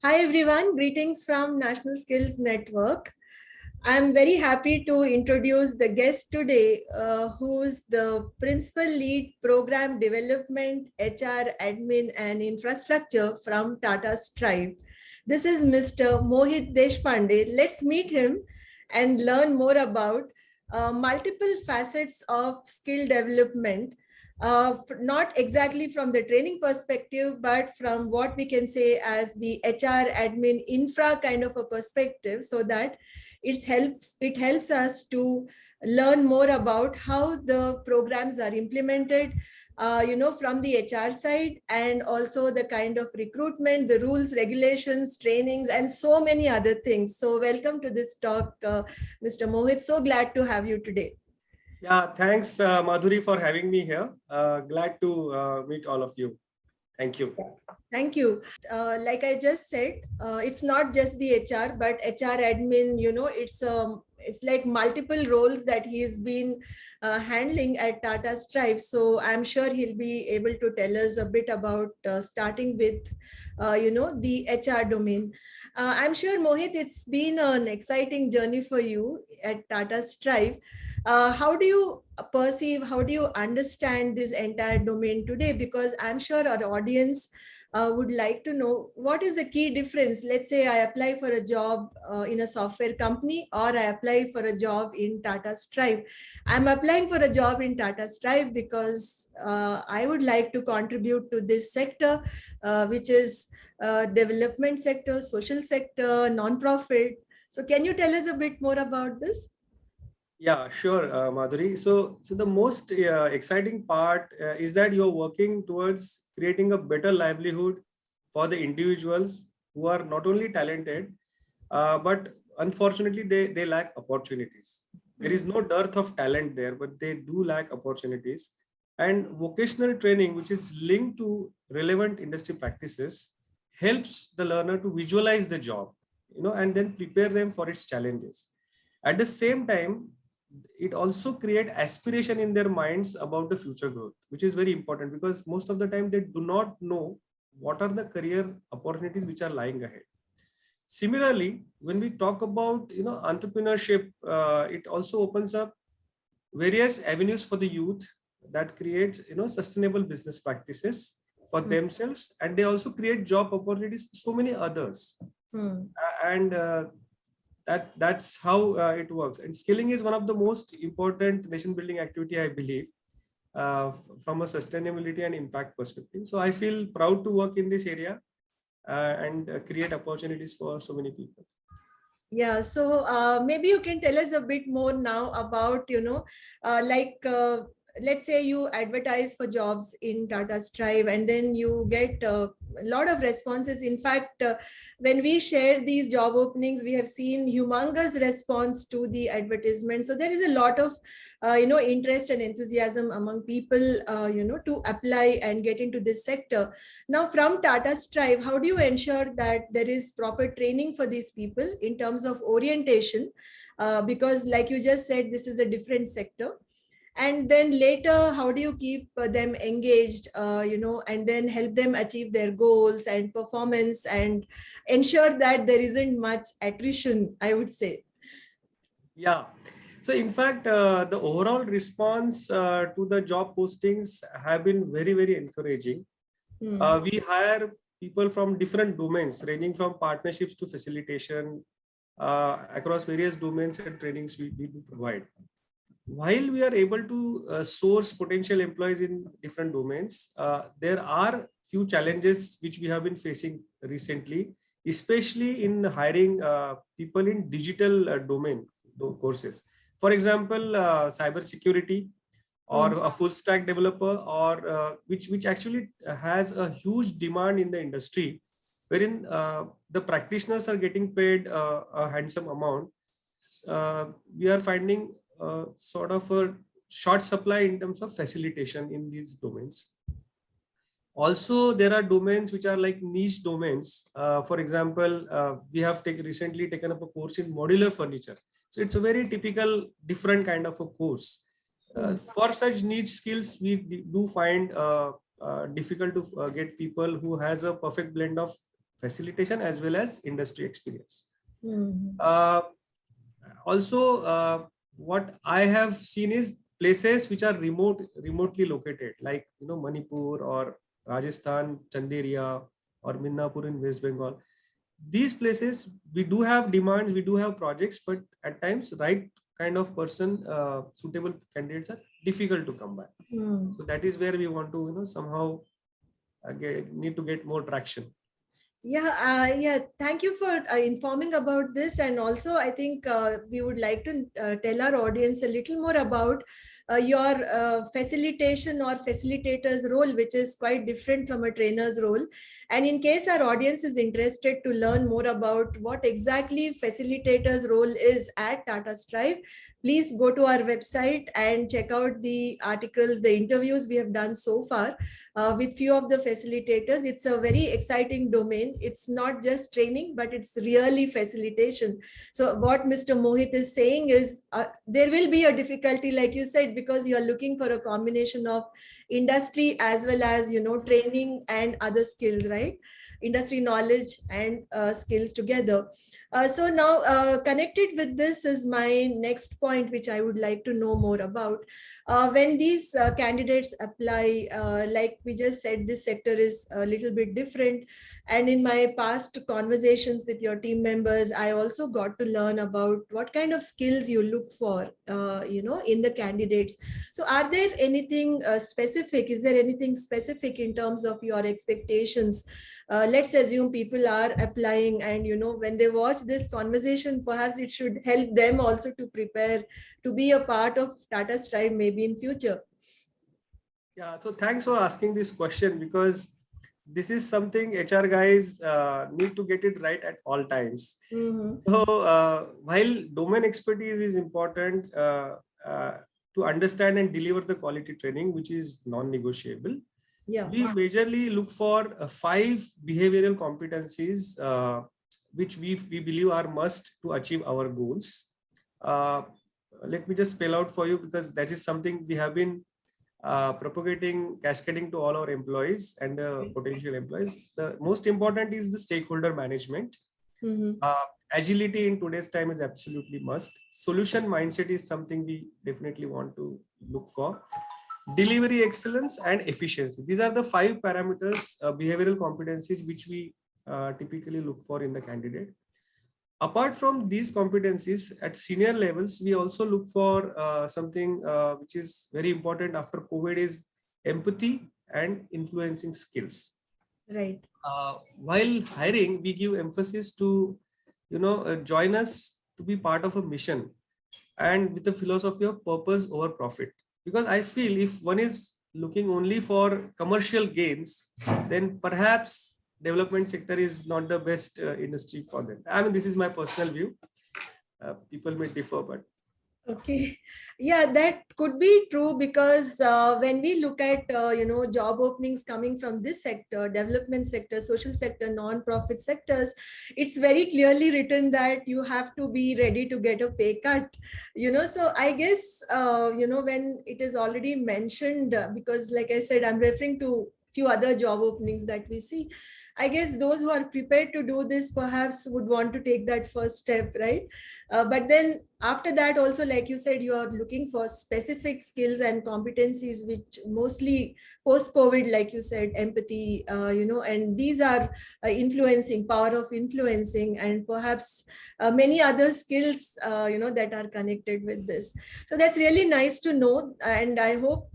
Hi everyone, greetings from National Skills Network. I'm very happy to introduce the guest today, who's the Principal Lead Program Development, HR, Admin and Infrastructure from Tata STRIVE. This is Mr. Mohit Deshpande. Let's meet him and learn more about multiple facets of skill development, not exactly from the training perspective, but from what we can say as the HR admin infra kind of a perspective, so that it helps us to learn more about how the programs are implemented, from the HR side, and also the kind of recruitment, the rules, regulations, trainings, and so many other things. So welcome to this talk, Mr. Mohit. So glad to have you today. Yeah, thanks, Madhuri, for having me here. Glad to meet all of you. Thank you. Thank you. Like I just said, it's not just the HR, but HR admin, it's like multiple roles that he's been handling at Tata STRIVE. So I'm sure he'll be able to tell us a bit about starting with, the HR domain. I'm sure, Mohit, it's been an exciting journey for you at Tata STRIVE. How do you perceive, how do you understand this entire domain today? Because I'm sure our audience would like to know what is the key difference. Let's say I apply for a job in a software company, or I apply for a job in Tata STRIVE. I'm applying for a job in Tata STRIVE because I would like to contribute to this sector, which is development sector, social sector, non-profit. So can you tell us a bit more about this? Yeah, sure, Madhuri. So the most exciting part is that you're working towards creating a better livelihood for the individuals who are not only talented, but unfortunately they lack opportunities. There is no dearth of talent there, but they do lack opportunities. And vocational training, which is linked to relevant industry practices, helps the learner to visualize the job, and then prepare them for its challenges. At the same time, it also create aspiration in their minds about the future growth, which is very important, because most of the time they do not know what are the career opportunities which are lying ahead. Similarly, when we talk about entrepreneurship, it also opens up various avenues for the youth that creates sustainable business practices for themselves, and they also create job opportunities for so many others. And that's how it works. And skilling is one of the most important nation building activity, I believe, from a sustainability and impact perspective. So I feel proud to work in this area and create opportunities for so many people. Yeah, so maybe you can tell us a bit more now about, let's say you advertise for jobs in Tata STRIVE, and then you get a lot of responses. In fact, when we share these job openings, we have seen humongous response to the advertisement. So there is a lot of, interest and enthusiasm among people, to apply and get into this sector. Now, from Tata STRIVE, how do you ensure that there is proper training for these people in terms of orientation? Because like you just said, this is a different sector. And then later, how do you keep them engaged, and then help them achieve their goals and performance, and ensure that there isn't much attrition, I would say? Yeah. So in fact, the overall response to the job postings have been very, very encouraging. We hire people from different domains, ranging from partnerships to facilitation, across various domains and trainings we do provide. While we are able to source potential employees in different domains, there are few challenges which we have been facing recently, especially in hiring people in digital domain courses. For example, cyber security, or a full stack developer, or which actually has a huge demand in the industry, wherein the practitioners are getting paid a handsome amount. We are finding sort of a short supply in terms of facilitation in these domains. Also, there are domains which are like niche domains. For example, we have recently taken up a course in modular furniture. So it's a very typical different kind of a course. For such niche skills, we do find difficult to get people who has a perfect blend of facilitation as well as industry experience. Mhm. Also, what I have seen is places which are remotely located, like Manipur or Rajasthan, Chanderia or Minnapur in West Bengal. These places we do have demands, we do have projects, but at times right kind of person, suitable candidates are difficult to come by. Hmm. So that is where we want to somehow need to get more traction. Yeah. Thank you for informing about this. And also, I think we would like to tell our audience a little more about your facilitation or facilitator's role, which is quite different from a trainer's role. And in case our audience is interested to learn more about what exactly facilitator's role is at Tata Strive, please go to our website and check out the articles, the interviews we have done so far with few of the facilitators. It's a very exciting domain. It's not just training, but it's really facilitation. So what Mr. Mohit is saying is there will be a difficulty, like you said, because you're looking for a combination of industry as well as, training and other skills, right? Industry knowledge and skills together. So now connected with this is my next point, which I would like to know more about. When these candidates apply, like we just said, this sector is a little bit different. And in my past conversations with your team members, I also got to learn about what kind of skills you look for, in the candidates. So are there anything specific? Is there anything specific in terms of your expectations? Let's assume people are applying, and when they watch this conversation, perhaps it should help them also to prepare to be a part of Tata Strive maybe in future. Yeah, so thanks for asking this question, because this is something HR guys need to get it right at all times. Mm-hmm. So while domain expertise is important, to understand and deliver the quality training, which is non-negotiable, Yeah. we majorly look for 5 behavioral competencies, which we believe are must to achieve our goals. Let me just spell out for you, because that is something we have been propagating, cascading to all our employees and potential employees. The most important is the stakeholder management. Mm-hmm. Agility in today's time is absolutely must. Solution mindset is something we definitely want to look for. Delivery excellence and efficiency. These are the 5 parameters, behavioral competencies, which we typically look for in the candidate. Apart from these competencies at senior levels, we also look for something which is very important after COVID, is empathy and influencing skills. Right. While hiring, we give emphasis to, join us to be part of a mission and with the philosophy of purpose over profit. Because I feel if one is looking only for commercial gains, then perhaps development sector is not the best industry for them. I mean, this is my personal view. People may differ, but Okay. Yeah, that could be true, because when we look at, job openings coming from this sector, development sector, social sector, non-profit sectors, it's very clearly written that you have to be ready to get a pay cut, so I guess, when it is already mentioned, because like I said, I'm referring to few other job openings that we see. I guess those who are prepared to do this perhaps would want to take that first step, right? But then after that also, like you said, you are looking for specific skills and competencies, which mostly post COVID, like you said, empathy, and these are influencing, power of influencing, and perhaps many other skills, that are connected with this. So that's really nice to know. And I hope,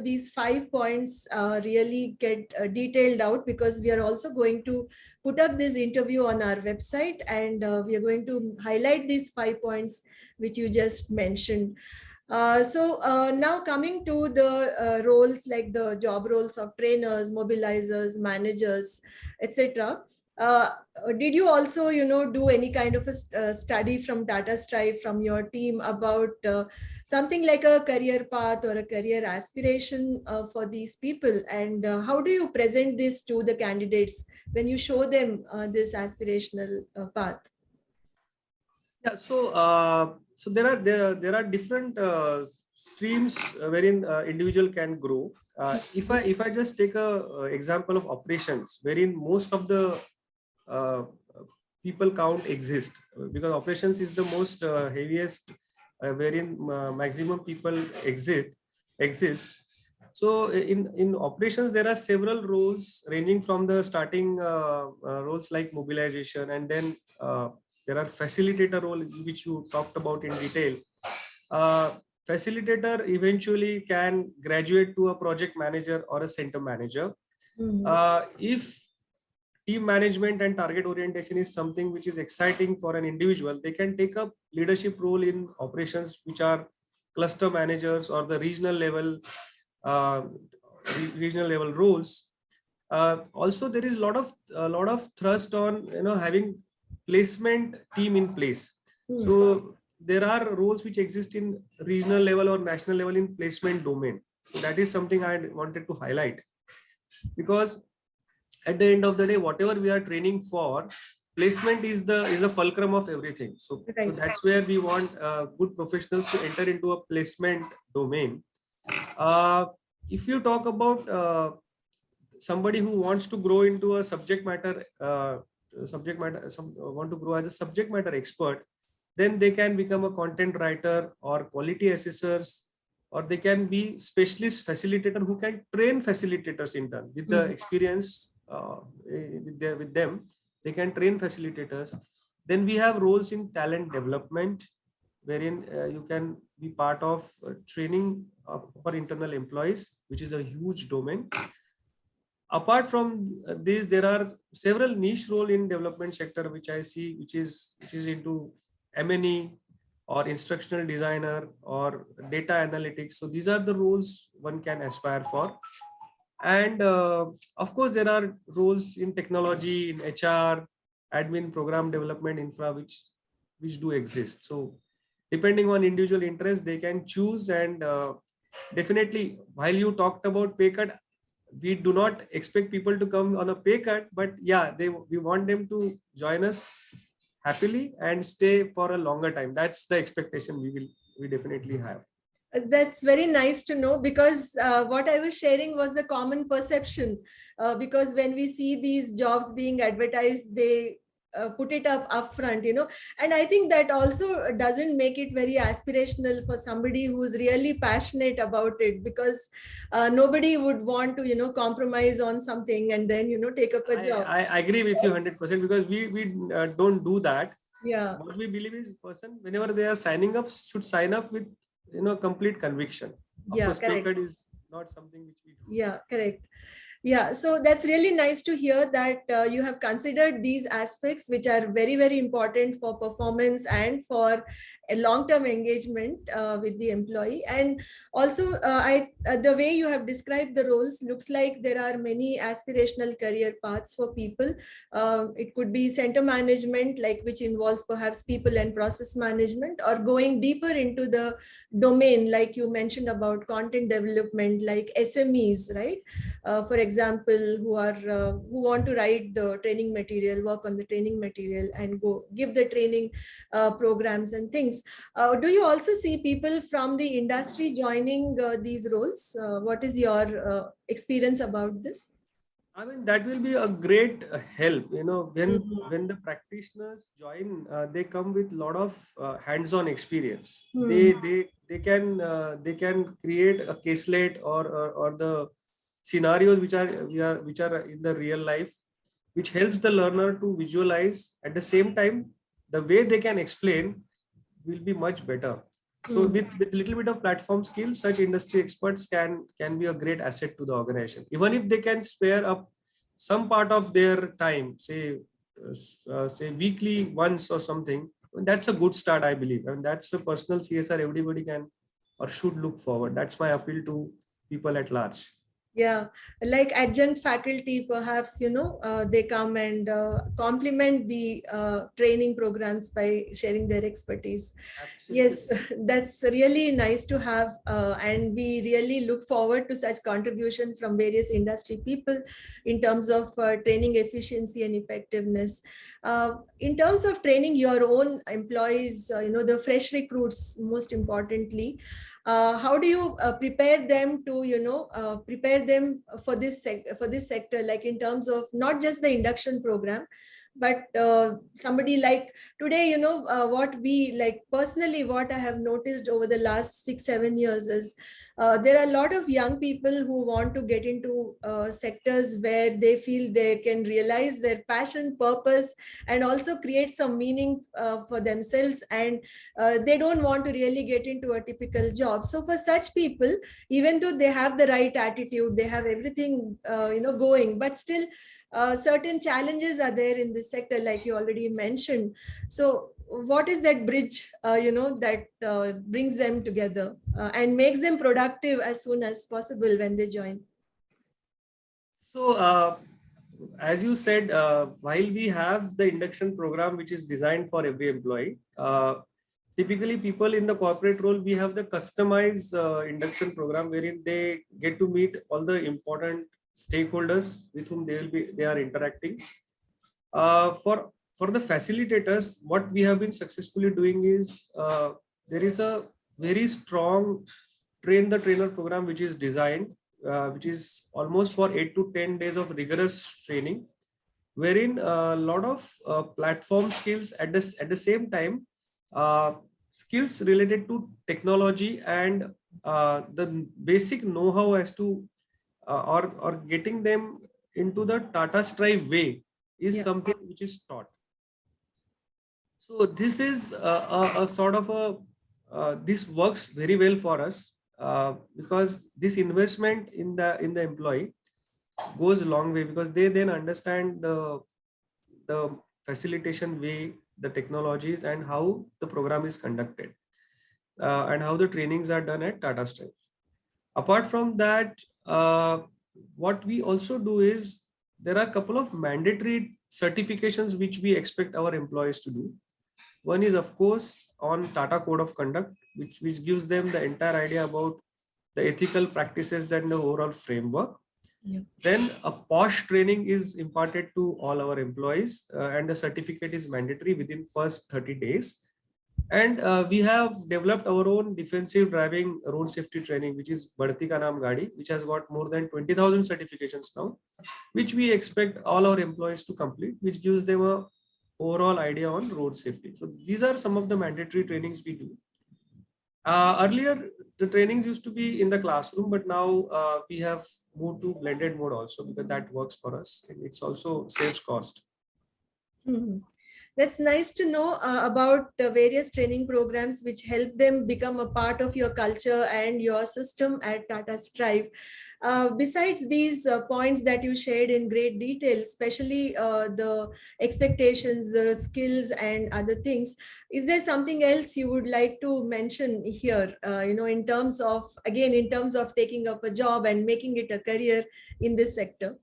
these 5 points really get detailed out, because we are also going to put up this interview on our website, and we are going to highlight these 5 points which you just mentioned. So now coming to the roles, like the job roles of trainers, mobilizers, managers, etc. Did you also, do any kind of a study from Tata Strive, from your team, about something like a career path or a career aspiration for these people? And how do you present this to the candidates when you show them this aspirational path? yeah. So there are different streams wherein individual can grow. If I just take a example of operations, wherein most of the people count exist, because operations is the most heaviest, wherein maximum people exist. So in operations, there are several roles ranging from the starting roles like mobilization, and then there are facilitator role, which you talked about in detail. Uh, Facilitator eventually can graduate to a project manager or a center manager. If team management and target orientation is something which is exciting for an individual, they can take up leadership role in operations, which are cluster managers or the uh, regional level roles. Also, there is a lot of thrust on having placement team in place. So there are roles which exist in regional level or national level in placement domain. So that is something I wanted to highlight, because at the end of the day, whatever we are training for, placement is the fulcrum of everything. So that's where we want good professionals to enter into a placement domain. If you talk about somebody who wants to grow into a want to grow as a subject matter expert, then they can become a content writer or quality assessors, or they can be specialist facilitator who can train facilitators in turn with the experience with them. They can train facilitators. Then we have roles in talent development, wherein you can be part of training for internal employees, which is a huge domain. Apart from this, there are several niche role in development sector which I see, which is into M&E or instructional designer or data analytics. So these are the roles one can aspire for. And of course, there are roles in technology, in HR, admin, program development, infra, which do exist. So depending on individual interest, they can choose. And definitely, while you talked about pay cut, we do not expect people to come on a pay cut, but yeah, we want them to join us happily and stay for a longer time. That's the expectation we definitely have. That's very nice to know, because what I was sharing was the common perception. Because when we see these jobs being advertised, they put it up upfront, and I think that also doesn't make it very aspirational for somebody who's really passionate about it, because nobody would want to compromise on something and then take up a job. I agree with you 100%, because we don't do that. Yeah. What we believe is, person, whenever they are signing up, should sign up with complete conviction. Of course, pay cut is not something which we do. Yeah, correct. Yeah, so that's really nice to hear that you have considered these aspects, which are very, very important for performance and for a long-term engagement with the employee. And also, the way you have described the roles looks like there are many aspirational career paths for people. It could be center management, like which involves perhaps people and process management, or going deeper into the domain, like you mentioned about content development, like SMEs, right? For example, who want to write the training material, work on the training material, and go give the training programs and things. Do you also see people from the industry joining these roles? What is your experience about this? I mean, that will be a great help. When the practitioners join, they come with a lot of hands-on experience. They can create a caselet or the scenarios which are in the real life, which helps the learner to visualize. At the same time, the way they can explain will be much better. So with little bit of platform skills, such industry experts can be a great asset to the organization. Even if they can spare up some part of their time, say weekly once or something, that's a good start, I believe. And that's the personal CSR everybody can or should look forward. That's my appeal to people at large. Yeah, like adjunct faculty, perhaps, they come and complement the training programs by sharing their expertise. Absolutely. Yes, that's really nice to have. And we really look forward to such contribution from various industry people in terms of training efficiency and effectiveness. In terms of training your own employees, the fresh recruits, most importantly, how do you prepare them to prepare them for this sector, like in terms of not just the induction program, but somebody like today, what we like personally, what I have noticed over the last 6-7 years is there are a lot of young people who want to get into sectors where they feel they can realize their passion, purpose, and also create some meaning for themselves, and they don't want to really get into a typical job. So for such people, even though they have the right attitude, they have everything going, but still certain challenges are there in this sector, like you already mentioned. So what is that bridge that brings them together and makes them productive as soon as possible when they join? So, as you said, while we have the induction program, which is designed for every employee, typically people in the corporate role, we have the customized induction program wherein they get to meet all the important stakeholders with whom they are interacting. For the facilitators, what we have been successfully doing is there is a very strong train the trainer program which is designed, which is almost for 8 to 10 days of rigorous training, wherein a lot of platform skills at the same time, skills related to technology and the basic know-how as to or getting them into the Tata STRIVE way is Yeah. something which is taught. So this is a sort of a this works very well for us because this investment in the employee goes a long way, because they then understand the facilitation way, the technologies, and how the program is conducted, and how the trainings are done at Tata STRIVE. Apart from that, what we also do is there are a couple of mandatory certifications which we expect our employees to do. One is, of course, on Tata Code of Conduct, which gives them the entire idea about the ethical practices and the overall framework. Yeah. Then a POSH training is imparted to all our employees, and the certificate is mandatory within first 30 days. And we have developed our own defensive driving road safety training, which is Badhti Ka Naam Gaadi, which has got more than 20,000 certifications now, which we expect all our employees to complete, which gives them a overall idea on road safety. So these are some of the mandatory trainings we do. Earlier, the trainings used to be in the classroom, but now we have moved to blended mode also, because that works for us and it's also saves cost. Mhm. That's nice to know about various training programs which help them become a part of your culture and your system at Tata STRIVE. Besides these points that you shared in great detail, especially the expectations, the skills, and other things, is there something else you would like to mention here? In terms of, again, in terms of taking up a job and making it a career in this sector.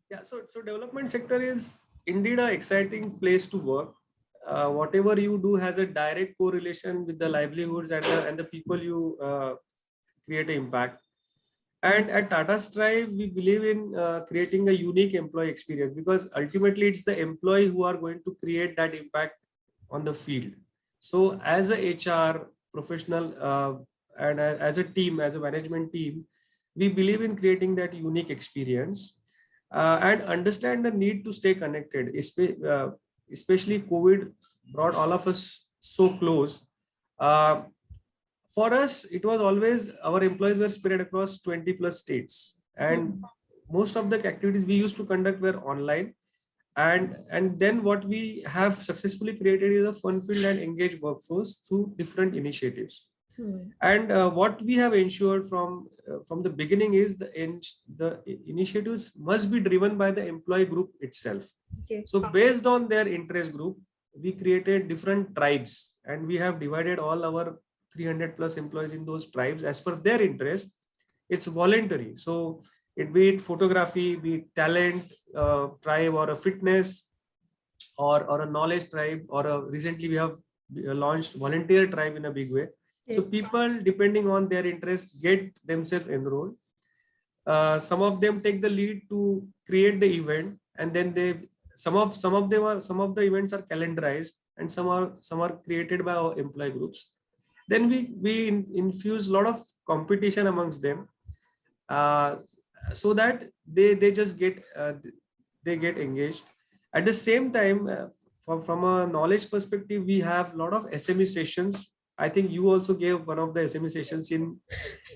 Yeah, so development sector is indeed an exciting place to work. Whatever you do has a direct correlation with the livelihoods and the people you create an impact. And at Tata STRIVE, we believe in creating a unique employee experience, because ultimately it's the employee who are going to create that impact on the field. So as a HR professional and as a team, as a management team, we believe in creating that unique experience and understand the need to stay connected. Especially COVID brought all of us so close. For us, it was always our employees were spread across 20 plus states, and most of the activities we used to conduct were online. And then what we have successfully created is a fun-filled and engaged workforce through different initiatives. And what we have ensured from the beginning is the initiatives must be driven by the employee group itself. Okay. So based on their interest group, we created different tribes, and we have divided all our 300 plus employees in those tribes as per their interest. It's voluntary. So be it photography, be it talent tribe, or a fitness, or a knowledge tribe, or recently we have launched volunteer tribe in a big way. So people, depending on their interests, get themselves enrolled. Some of them take the lead to create the event, and then some of the events are calendarized, and some are created by our employee groups. Then we infuse a lot of competition amongst them, so that they just get they get engaged. At the same time, from a knowledge perspective, we have a lot of SME sessions. I think you also gave one of the SME sessions in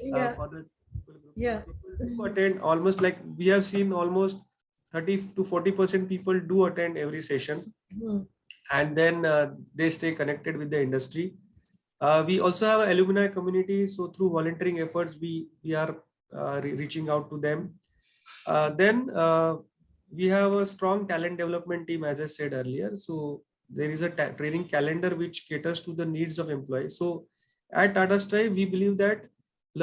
Yeah. for the people group. So Yeah. people do attend almost, like we have seen, almost 30 to 40% people do attend every session, Hmm. and then they stay connected with the industry. We also have an alumni community. So through volunteering efforts, we are reaching out to them. Then we have a strong talent development team, as I said earlier. So there is a training calendar which caters to the needs of employees. So at Tata Strive, we believe that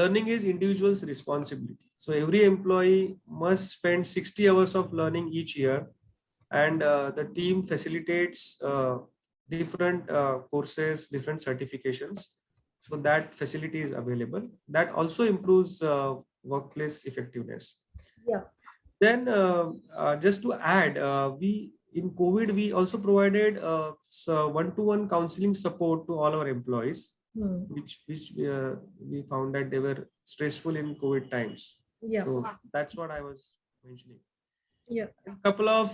learning is individual's responsibility. So every employee must spend 60 hours of learning each year, and the team facilitates different courses, different certifications. So that facility is available. That also improves workplace effectiveness. Yeah. Then just to add, we in COVID, we also provided one-to-one counseling support to all our employees, Hmm. which we found that they were stressful in COVID times. Yeah. So that's what I was mentioning. Yeah. A couple of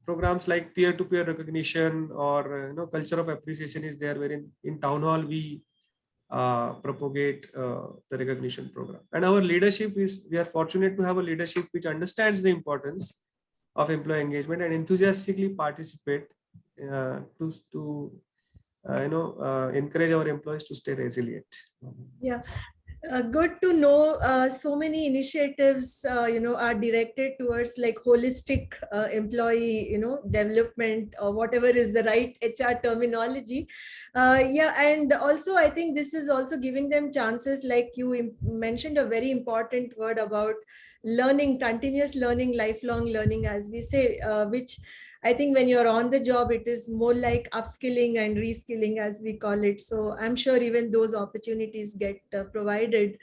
programs like peer-to-peer recognition, or culture of appreciation is there, wherein in town hall we propagate the recognition program. And our leadership is, we are fortunate to have a leadership which understands the importance of employee engagement and enthusiastically participate to encourage our employees to stay resilient. Yeah. Good to know so many initiatives are directed towards like holistic employee development, or whatever is the right HR terminology. Yeah, and also I think this is also giving them chances, like you mentioned a very important word about learning, continuous learning, lifelong learning, as we say, which I think when you're on the job, it is more like upskilling and reskilling, as we call it. So I'm sure even those opportunities get provided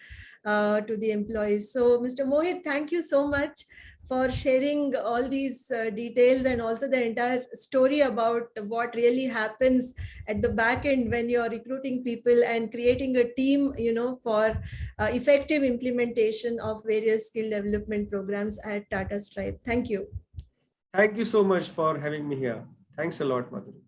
to the employees. So Mr. Mohit, thank you so much for sharing all these details, and also the entire story about what really happens at the back end when you're recruiting people and creating a team, for effective implementation of various skill development programs at Tata Strive. Thank you. Thank you so much for having me here. Thanks a lot, Madhuri.